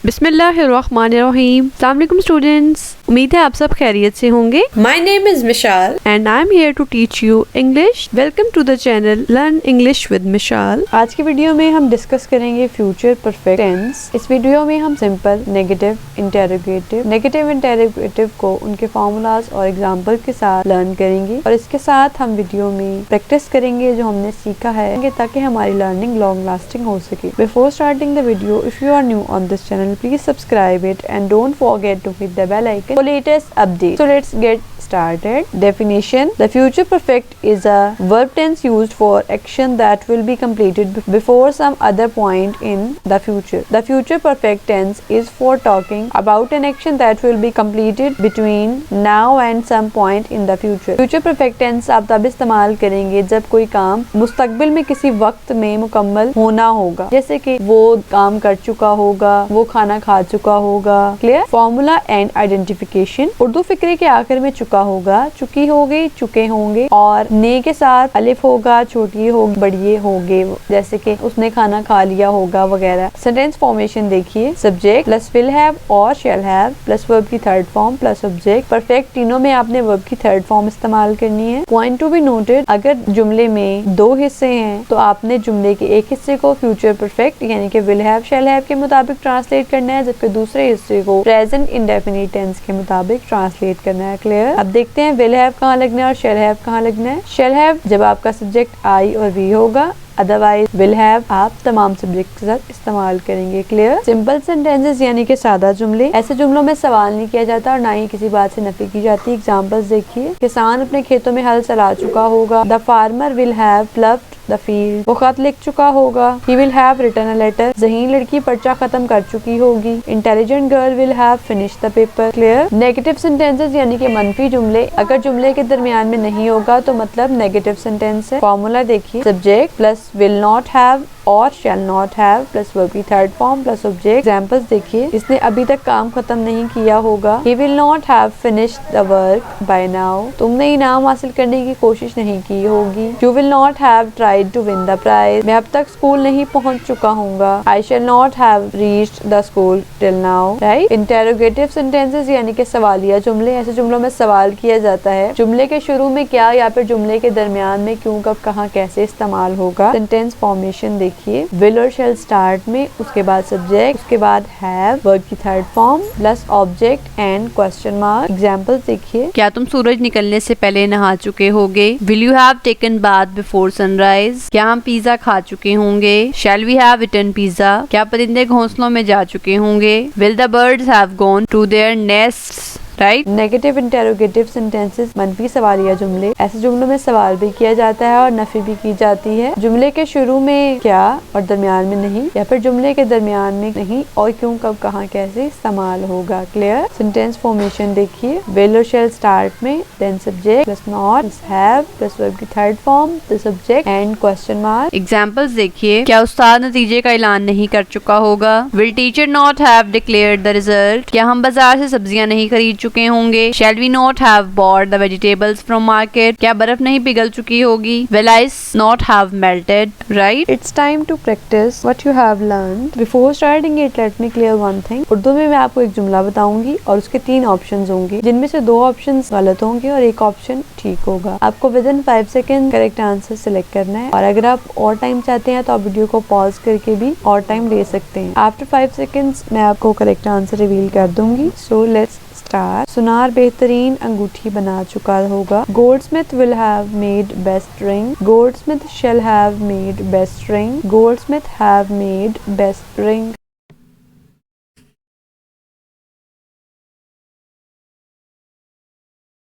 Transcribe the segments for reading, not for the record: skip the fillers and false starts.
बिस्मिल्लाहिर्रहमानिर्रहीम। अस्सलाम वालेकुम स्टूडेंट्स, उम्मीद है आप सब खैरियत से होंगे। My name is Mishal and I am here to teach you English. Welcome to the channel learn English with Mishal. आज की वीडियो में हम डिस्कस करेंगे फ्यूचर परफेक्ट टेंस। इस वीडियो में हम सिंपल, नेगेटिव, इंटेरोगेटिव को उनके फॉर्मूलाज और एग्जाम्पल के साथ लर्न करेंगे और इसके साथ हम वीडियो में प्रैक्टिस करेंगे जो हमने सीखा है ताकि हमारी लर्निंग लॉन्ग लास्टिंग हो सके। Before starting the video, if you are new on this channel, please subscribe it and don't forget to hit the bell icon for latest updates. So let's get started. Definition: the future perfect is a verb tense used for action that will be completed before some other point in the future. The future perfect tense is for talking about an action that will be completed between now and some point in the future. Future perfect tense आप तब इस्तेमाल करेंगे जब कोई काम मुस्तकबिल में किसी वक्त में मुकम्मल होना होगा, जैसे कि वो काम कर चुका होगा, वो खाना खा चुका होगा। Clear? Formula and identification: Urdu फिक्रे के आखिर में चुका होगा, चुकी होगी, चुके होंगे और ने के साथ अलिफ होगा, छोटी होगी, बड़िए होंगे, जैसे कि उसने खाना खा लिया होगा वगैरह। सेंटेंस फॉर्मेशन देखिए, सब्जेक्ट प्लस विल हैव और शैल हैव प्लस वर्ब की third form plus object. Perfect तीनों में आपने वर्ब की थर्ड फॉर्म इस्तेमाल करनी है। पॉइंट टू बी नोटेड: अगर जुमले में दो हिस्से हैं तो आपने जुमले के एक हिस्से को फ्यूचर परफेक्ट यानी कि विल हैव शैल हैव के मुताबिक ट्रांसलेट करना है, जबकि दूसरे हिस्से को प्रेजेंट इंडेफिनिट टेंस के मुताबिक ट्रांसलेट करना है। क्लियर? अब देखते हैं विल हैव कहाँ लगना है और शैल हैव कहाँ लगना है। शैल हैव जब आपका सब्जेक्ट आई और वी होगा, अदरवाइज विल हैव आप तमाम सब्जेक्ट के साथ इस्तेमाल करेंगे। क्लियर? सिंपल सेंटेंसेस यानी कि सादा जुमले, ऐसे जुमलों में सवाल नहीं किया जाता और ना ही किसी बात से नफी की जाती। एग्जांपल्स देखिए, किसान अपने खेतों में हल चला चुका होगा। The farmer will have ploughed the field. वो खत लिख चुका होगा। He will have written a letter. ज़हीन लड़की पर्चा खत्म कर चुकी होगी। Intelligent girl will have finish the paper. Clear? Negative sentences यानी कि मनफी जुमले, अगर जुमले के दरमियान में नहीं होगा तो मतलब नेगेटिव सेंटेंस है। फॉर्मूला देखिए, subject plus will not have और shall not have plus verb की third form plus object. Examples देखिए, इसने अभी तक काम खत्म नहीं किया होगा। He will not have finished the work by now. तुमने इनाम हासिल करने की कोशिश नहीं की होगी। You will not have tried to win the prize. मैं अब तक स्कूल नहीं पहुंच चुका हूँगा। आई शैल not have reached the school till now. Right? Interrogative sentences यानी कि सवालिया जुमले, ऐसे जुमलों में सवाल किया जाता है। जुमले के शुरू में क्या या फिर जुमले के दरमियान में क्यों, कब, कहाँ, कैसे इस्तेमाल होगा। सेंटेंस फॉर्मेशन देखिए, विल और शैल स्टार्ट में, उसके बाद सब्जेक्ट, उसके बाद हैव, वर्ब की third form plus object and question mark. Examples देखिए, क्या तुम सूरज निकलने से पहले नहा चुके होगे? Will you have taken bath before sunrise? क्या हम पिज्जा खा चुके होंगे? Shall we have eaten pizza? क्या परिंदे घोंसलों में जा चुके होंगे? Will the birds have gone to their nests? Right? Negative interrogative sentences मनफी सवालिया जुमले, ऐसे जुमलों में सवाल भी किया जाता है और नफी भी की जाती है। जुमले के शुरू में क्या और दरमियान में नहीं, या फिर जुमले के दरमियान में नहीं और क्यों, कब, कहाँ, कैसे इस्तेमाल होगा। क्लियर? सेंटेंस फॉर्मेशन देखिए, विल और शैल स्टार्ट में, then subject plus not plus have plus verb की third form plus subject and question mark. Examples देखिए, क्या उस्ताद नतीजे का ऐलान नहीं कर चुका होगा? Will teacher not have declared the result? क्या हम बाजार से सब्जियां नहीं खरीद चुके होंगे? Shall we not have bought the vegetables from market? क्या बर्फ नहीं पिघल चुकी होगी? Will ice not have melted? Right? It's time to practice what you have learned. Before starting it, let me clear one thing. Urdu में मैं आपको एक जुमला बताऊंगी और उसके 3 ऑप्शंस होंगे, जिनमें से 2 ऑप्शंस गलत होंगे और एक ऑप्शन ठीक होगा। आपको within 5 second correct answer select करना है और अगर आप और टाइम चाहते हैं तो आप वीडियो को पॉज करके भी और टाइम ले सकते हैं। आफ्टर 5 सेकेंड्स मैं आपको करेक्ट आंसर रिवील कर दूंगी। So let's start. सुनार बेहतरीन अंगूठी बना चुका होगा। Goldsmith will have made best ring. Goldsmith shall have made best ring. Goldsmith have made best ring.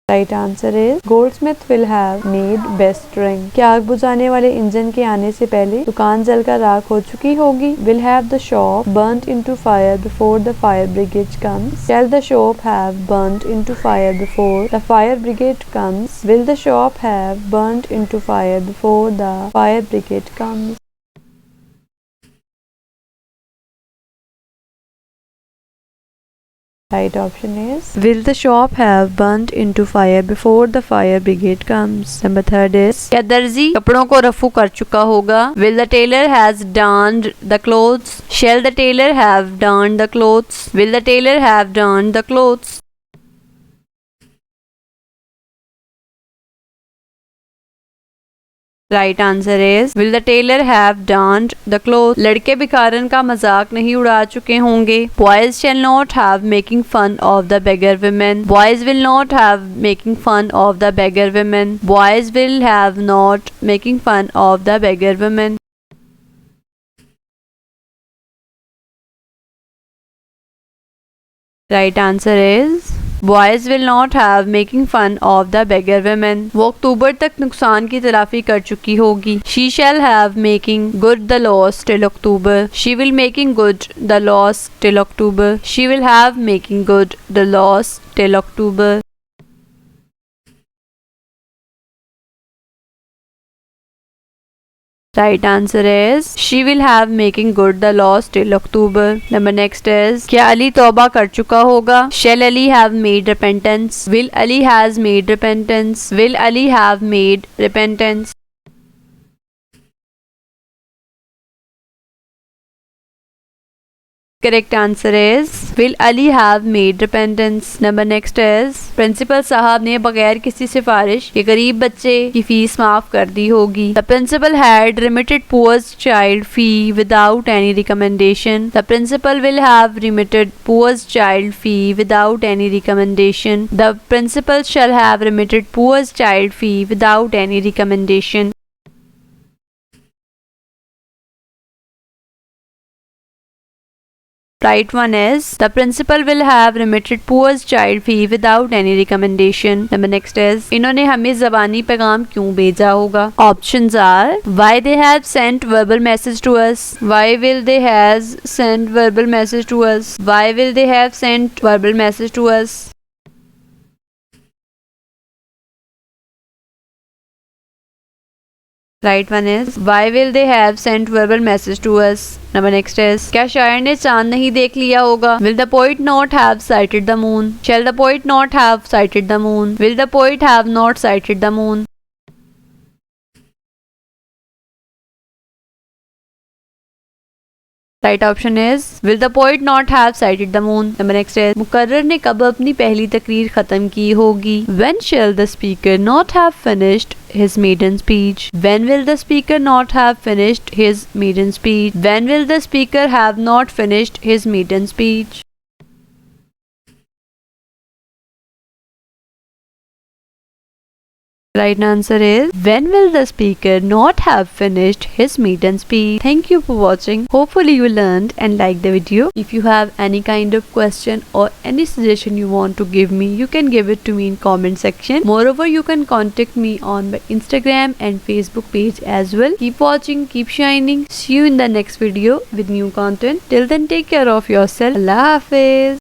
Right answer is Goldsmith will have made best ring. क्या आग बुझाने वाले इंजन के आने से पहले दुकान जलकर राख हो चुकी होगी? Will have the shop burned into fire before the fire brigade comes? Shall the shop have burned into fire before the fire brigade comes? Will the shop have burned into fire before the fire brigade comes? Right option is, will the shop have burnt into fire before the fire brigade comes? Number third is, क्या दर्जी कपड़ों को रफू कर चुका होगा? Will the tailor has darned the clothes? Shall the tailor have darned the clothes? Will the tailor have darned the clothes? Right answer is, will the tailor have darned the cloth. लड़के भिखारन का मजाक नहीं उड़ा चुके होंगे। Boys shall not have making fun of the beggar women. Boys will not have making fun of the beggar women. Boys will have not making fun of the beggar women. Right answer is, Boys will not have making fun of the beggar women. वो अक्टूबर तक नुकसान की तलाफी कर चुकी होगी। She shall have making good the loss till October. She will making good the loss till October. She will have making good the loss till October. Right answer is, she will have making good the loss till October. Number next is, क्या अली तौबा कर चुका होगा? Shall Ali have made repentance? Will Ali has made repentance? Will Ali have made repentance? Correct answer is, will Ali have made repentance. Number next is, principal साहब ने बगैर किसी सिफारिश के गरीब बच्चे की फीस माफ कर दी होगी। The principal had remitted poor child fee without any recommendation. The principal will have remitted poor child fee without any recommendation. The principal shall have remitted poor child fee without any recommendation. Right one is, the principal will have remitted poor child fee without any recommendation. Number next is, इन्होंने हमें ज़बानी पैगाम क्यों भेजा होगा? Options are, why they have sent verbal message to us? Why will they has sent verbal message to us? Why will they have sent verbal message to us? Right one is, why will they have sent verbal message to us? Number next is, क्या शायर ने चांद नहीं देख लिया होगा? Will the poet not have sighted the moon? Shall the poet not have sighted the moon? Will the poet have not sighted the moon? Right option is, will the poet not have sighted the moon? Number next is, मुकर्रर ने कब अपनी पहली तकरीर खत्म की होगी? When shall the speaker not have finished his maiden speech? When will the speaker not have finished his maiden speech? When will the speaker have not finished his maiden speech? Right answer is, when will the speaker not have finished his maiden speech? Thank you for watching. Hopefully you learned and liked the video. If you have any kind of question or any suggestion you want to give me, you can give it to me in comment section. Moreover, you can contact me on my Instagram and Facebook page as well. Keep watching, keep shining. See you in the next video with new content. Till then, take care of yourself. Allah Hafiz.